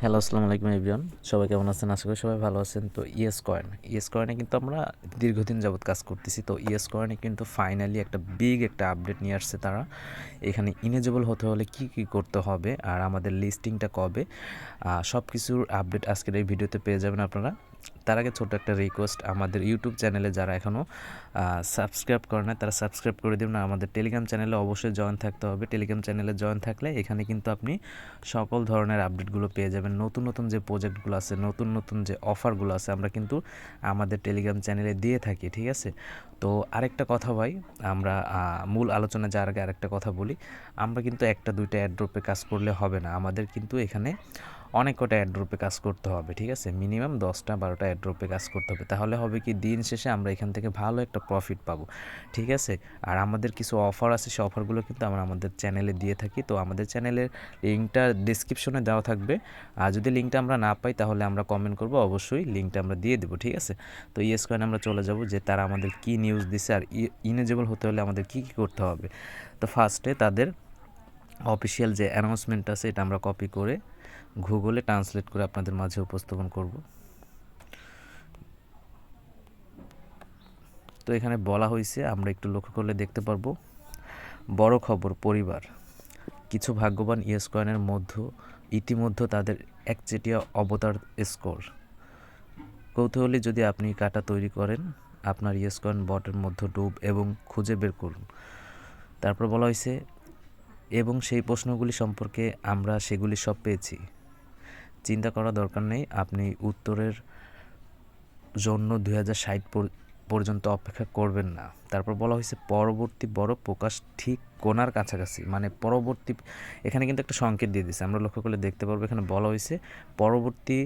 Hello, আসসালামু আলাইকুম everyone. সবাই কেমন আছেন? আশা করি সবাই ভালো আছেন। তো ইয়েস কয়েনে কিন্তু আমরা দীর্ঘদিন যাবৎ কাজ করতেছি। তো ইয়েস কয়েনে কিন্তু ফাইনালি একটা বিগ একটা আপডেট নিয়ে আসছে তারা। এখানে ইনেজেবল হতে হলে কি করতে হবে আর আমাদের লিস্টিংটা কবে, সব কিছুর আপডেট আজকের এই ভিডিওতে পেয়ে যাবেন আপনারা। তার আগে ছোট্ট একটা রিকোয়েস্ট, আমাদের ইউটিউব চ্যানেলে যারা এখনও সাবস্ক্রাইব করে না তারা সাবস্ক্রাইব করে দিন। না, আমাদের টেলিগ্রাম চ্যানেলে অবশ্যই জয়েন থাকতে হবে। টেলিগ্রাম চ্যানেলে জয়েন থাকলে এখানে কিন্তু আপনি সকল ধরনের আপডেটগুলো পেয়ে যাবেন। নতুন নতুন যে প্রজেক্টগুলো আছে, নতুন নতুন যে অফারগুলো আছে, আমরা কিন্তু আমাদের টেলিগ্রাম চ্যানেলে দিয়ে থাকি, ঠিক আছে? তো আরেকটা কথা ভাই, আমরা মূল আলোচনা যাওয়ার আগে আরেকটা কথা বলি। আমরা কিন্তু একটা দুইটা অ্যাড্রপে কাজ করলে হবে না, আমাদের কিন্তু এখানে অনেক কটা অ্যাড্রপে কাজ করতে হবে, ঠিক আছে? মিনিমাম 10টা 12টা অ্যাড্রপে কাজ করতে হবে। তাহলে হবে কি, দিন শেষে আমরা এখান থেকে ভালো একটা প্রফিট পাবো, ঠিক আছে? আর আমাদের কিছু অফার আছে, সেই অফারগুলো কিন্তু আমরা আমাদের চ্যানেলে দিয়ে থাকি। তো আমাদের চ্যানেলের লিঙ্কটা ডিসক্রিপশনে দেওয়া থাকবে। আর যদি লিঙ্কটা আমরা না পাই তাহলে আমরা কমেন্ট করব, অবশ্যই লিঙ্কটা আমরা দিয়ে দেবো, ঠিক আছে? তো ইয়েস কয়েন আমরা চলে যাব যে তারা আমাদের কি নিউজ দিছে আর ইনেজেবল হতে হলে আমাদের কি করতে হবে। তো ফার্স্টে তাদের অফিসিয়াল যে অ্যানাউন্সমেন্ট আছে এটা আমরা কপি করে গুগলে ট্রান্সলেট করে আপনাদের মাঝে উপস্থাপন করব। তো এখানে বলা হয়েছে, আমরা একটু লক্ষ্য করলে দেখতে পারবো, বড় খবর পরিবার, কিছু ভাগ্যবান ইয়েস কয়েনের ইতিমধ্যে তাদের একচেটিয়া অবতার স্কোর। কৌতূহলী যদি আপনি কাটা তৈরি করেন, আপনার ইয়েস কয়েন বটের মধ্যে ডুব এবং খুঁজে বের করুন। তারপর বলা হয়েছে, এবং সেই প্রশ্নগুলি সম্পর্কে আমরা সেগুলি সব পেয়েছি, চিন্তা করা দরকার নেই, আপনি উত্তরের জন্য 2060 পর্যন্ত অপেক্ষা করবেন না। তারপর বলা হয়েছে, পরবর্তী বড় প্রকাশ ঠিক কোণার কাছাকাছি, মানে পরবর্তী, এখানে কিন্তু একটা সংকেত দিয়ে দিচ্ছে, আমরা লক্ষ্য করলে দেখতে পারবো এখানে বলা হয়েছে পরবর্তী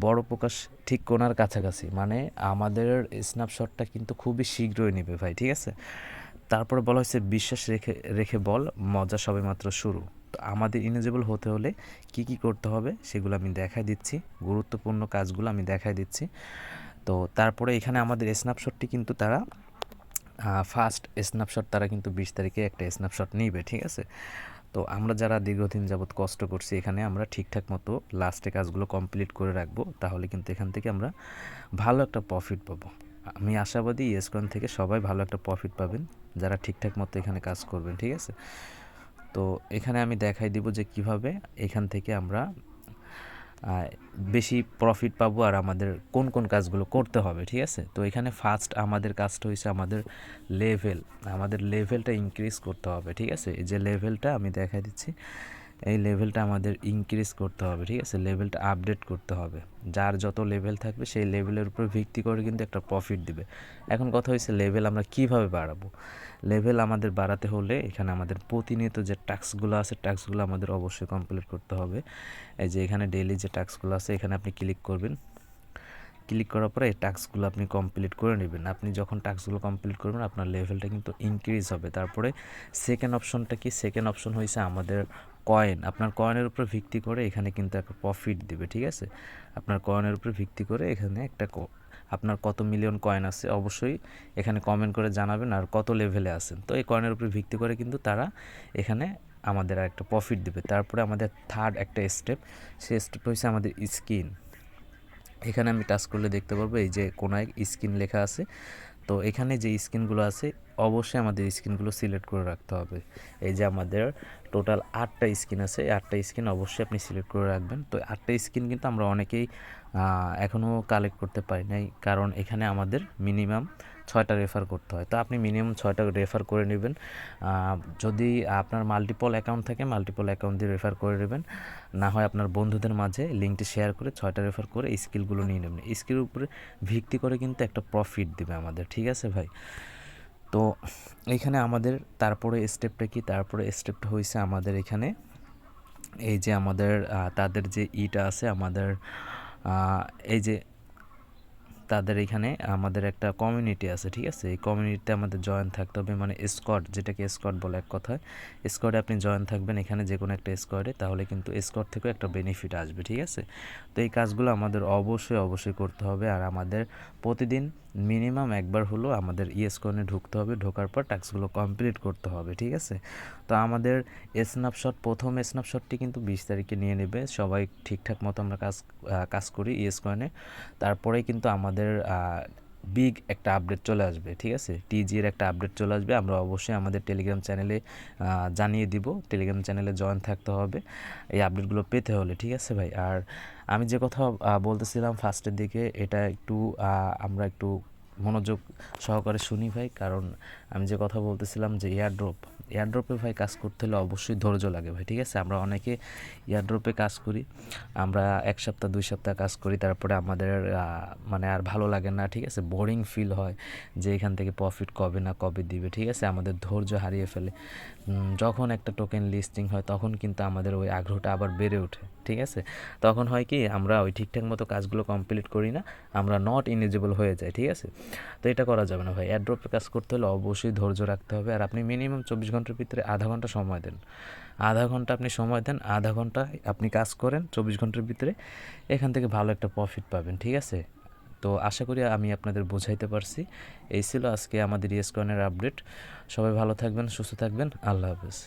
বড় প্রকাশ ঠিক কোণার কাছাকাছি, মানে আমাদের স্ন্যাপশটটা কিন্তু খুবই শীঘ্রই নেবে ভাই, ঠিক আছে? তারপরে বলা হয়েছে, বিশ্বাস রেখে রেখে বল, মজা সবেমাত্র শুরু। তো আমাদের ইনেজেবল হতে হলে কি করতে হবে সেগুলো আমি দেখাই দিচ্ছি, গুরুত্বপূর্ণ কাজগুলো আমি দেখাই দিচ্ছি। তো তারপরে এখানে আমাদের স্ন্যাপশটটি কিন্তু তারা ফার্স্ট স্ন্যাপশট তারা কিন্তু 20 তারিখে একটা স্ন্যাপশট নিবে, ঠিক আছে? তো আমরা যারা দীর্ঘদিন যাবৎ কষ্ট করছি এখানে আমরা ঠিকঠাক মতো লাস্টে কাজগুলো কমপ্লিট করে রাখবো, তাহলে কিন্তু এখান থেকে আমরা ভালো একটা প্রফিট পাবো। আমি আশাবাদী ইয়েসকয়েন থেকে সবাই ভালো একটা প্রফিট পাবেন যারা ঠিকঠাক মতো এখানে কাজ করবেন, ঠিক আছে? তো এখানে আমি দেখাই দিব যে কিভাবে এখান থেকে আমরা বেশি প্রফিট পাবো আর আমাদের কোন কোন কাজগুলো করতে হবে, ঠিক আছে? তো এখানে ফার্স্ট আমাদের কাজটা হয়েছে আমাদের লেভেলটা ইনক্রিজ করতে হবে, ঠিক আছে? এই যে লেভেলটা আমি দেখাই দিচ্ছি, এই লেভেলটা আমাদের ইনক্রিজ করতে হবে, ঠিক আছে? লেভেলটা আপডেট করতে হবে। যার যত লেভেল থাকবে সেই লেভেলের উপর ভিত্তি করে কিন্তু একটা প্রফিট দিবে। এখন কথা হয়েছে, লেভেল আমরা কিভাবে বাড়াবো? লেভেল আমাদের বাড়াতে হলে এখানে আমাদের প্রতিনিয়ত যে টাস্কগুলো আছে, টাস্কগুলো আমাদের অবশ্যই কমপ্লিট করতে হবে। এই যে এখানে ডেইলি যে টাস্কগুলো আছে এখানে আপনি ক্লিক করবেন। ক্লিক করার পরে এই টাস্কগুলো আপনি কমপ্লিট করে নেবেন। আপনি যখন টাস্কগুলো কমপ্লিট করবেন আপনার লেভেলটা কিন্তু ইনক্রিজ হবে। তারপরে সেকেন্ড অপশনটা কি? সেকেন্ড অপশন হয়েছে আমাদের কয়েন। আপনার কয়েনের উপর ভিত্তি করে এখানে কিন্তু একটা প্রফিট দিবে, ঠিক আছে? আপনার কয়েনের উপর ভিত্তি করে এখানে একটা আপনার কত মিলিয়ন কয়েন আছে অবশ্যই এখানে কমেন্ট করে জানাবেন, আর কত লেভেলে আছেন। তো এই কয়েনের উপর ভিত্তি করে কিন্তু তারা এখানে আমাদের একটা প্রফিট দেবে। তারপরে আমাদের থার্ড একটা স্টেপ, সেই স্টেপ হচ্ছে আমাদের স্কিন। এখানে আমি টাচ করলে দেখতে পারবো এই যে কোনায় স্কিন লেখা আছে। তো এখানে যে স্কিনগুলো আছে অবশ্যই আমাদের স্কিনগুলো সিলেক্ট করে রাখতে হবে। এই যে আমাদের টোটাল 8টা স্কিন আছে, এই 8টা স্কিন অবশ্যই আপনি সিলেক্ট করে রাখবেন। তো 8টা স্কিন কিন্তু আমরা অনেকেই এখনও কালেক্ট করতে পারি নাই, কারণ এখানে আমাদের মিনিমাম 6টা রেফার করতে হয়। তো আপনি মিনিমাম 6টা রেফার করে নেবেন। যদি আপনার মাল্টিপল অ্যাকাউন্ট থাকে মাল্টিপল অ্যাকাউন্ট দিয়ে রেফার করে নেবেন, না হয় আপনার বন্ধুদের মাঝে লিঙ্কটি শেয়ার করে 6টা রেফার করে স্কিলগুলো নিয়ে নেবেন। স্কিলের উপরে ভিত্তি করে কিন্তু একটা প্রফিট দেবে আমাদের, ঠিক আছে ভাই? তো এইখানে আমাদের তারপরে স্টেপটা কি? তারপরে স্টেপটা হয়েছে আমাদের এখানে এই যে আমাদের তাদের যে ইটা আছে আমাদের এই যে তাদের এখানে আমাদের একটা কমিউনিটি আছে, ঠিক আছে? এই কমিউনিটিতে আমাদের জয়েন থাকতে হবে, মানে স্কোয়াড, যেটাকে স্কোয়াড বলে এক কথায়। স্কোয়াডে আপনি জয়েন থাকবেন এখানে যে কোনো একটা স্কোয়াডে, তাহলে কিন্তু স্কোয়াড থেকেও একটা বেনিফিট আসবে, ঠিক আছে? তো এই কাজগুলো আমাদের অবশ্যই করতে হবে। আর আমাদের প্রতিদিন মিনিমাম একবার হলো আমাদের ইএসকনে ঢুকতে হবে, ঢোকার পর টাস্কগুলো কমপ্লিট করতে হবে, ঠিক আছে? তো আমাদের প্রথম স্ন্যাপশটটি কিন্তু 20 তারিখে নিয়ে নেবে, সবাই ঠিকঠাক মতো আমরা কাজ করি ইএসকনে। তারপরেই কিন্তু আমাদের বিগ একটা আপডেট চলে আসবে, ঠিক আছে? টিজির একটা আপডেট চলে আসবে, আমরা অবশ্যই আমাদের টেলিগ্রাম চ্যানেলে জানিয়ে দিব। টেলিগ্রাম চ্যানেলে জয়েন থাকতে হবে এই আপডেটগুলো পেতে হলে, ঠিক আছে ভাই? আর আমি যে কথা বলতেছিলাম ফার্স্টের দিকে, এটা একটু আমরা একটু মনোযোগ সহকারে শুনি ভাই, কারণ আমি যে কথা বলতেছিলাম যে এয়ারড্রপে ভাই কাজ করতে হলে অবশ্যই ধৈর্য লাগে ভাই, ঠিক আছে? আমরা অনেকে এয়ারড্রপে কাজ করি, আমরা 1 সপ্তাহ 2 সপ্তাহ কাজ করি, তারপরে আমাদের মানে আর ভালো লাগে না, ঠিক আছে? বোরিং ফিল হয় যে এখান থেকে প্রফিট কবে না কবে দিবে, ঠিক আছে? আমাদের ধৈর্য হারিয়ে ফেলে। যখন একটা টোকেন লিস্টিং হয় তখন কিন্তু আমাদের ওই আগ্রহটা আবার বেড়ে ওঠে, ঠিক আছে? তখন হয় কি, আমরা ওই ঠিকঠাক মতো কাজগুলো কমপ্লিট করি না, আমরা নট ইলিজিবল হয়ে যাই, ঠিক আছে? তো এটা করা যাবে না ভাই। এয়ারড্রপে কাজ করতে হলে অবশ্যই ধৈর্য রাখতে হবে। আর আপনি মিনিমাম 24 ঘন্টার ভিতরে আধা ঘন্টা সময় দেন, আধা ঘন্টা আপনি সময় দেন, আধা ঘন্টা আপনি কাজ করেন 24 ঘন্টার ভিতরে, এখান থেকে ভালো একটা প্রফিট পাবেন, ঠিক আছে? তো আশা করি আমি আপনাদের বোঝাইতে পারছি। এই ছিল আজকে আমাদের ইয়েসকয়েনের আপডেট। সবাই ভালো থাকবেন, সুস্থ থাকবেন। আল্লাহ হাফেজ।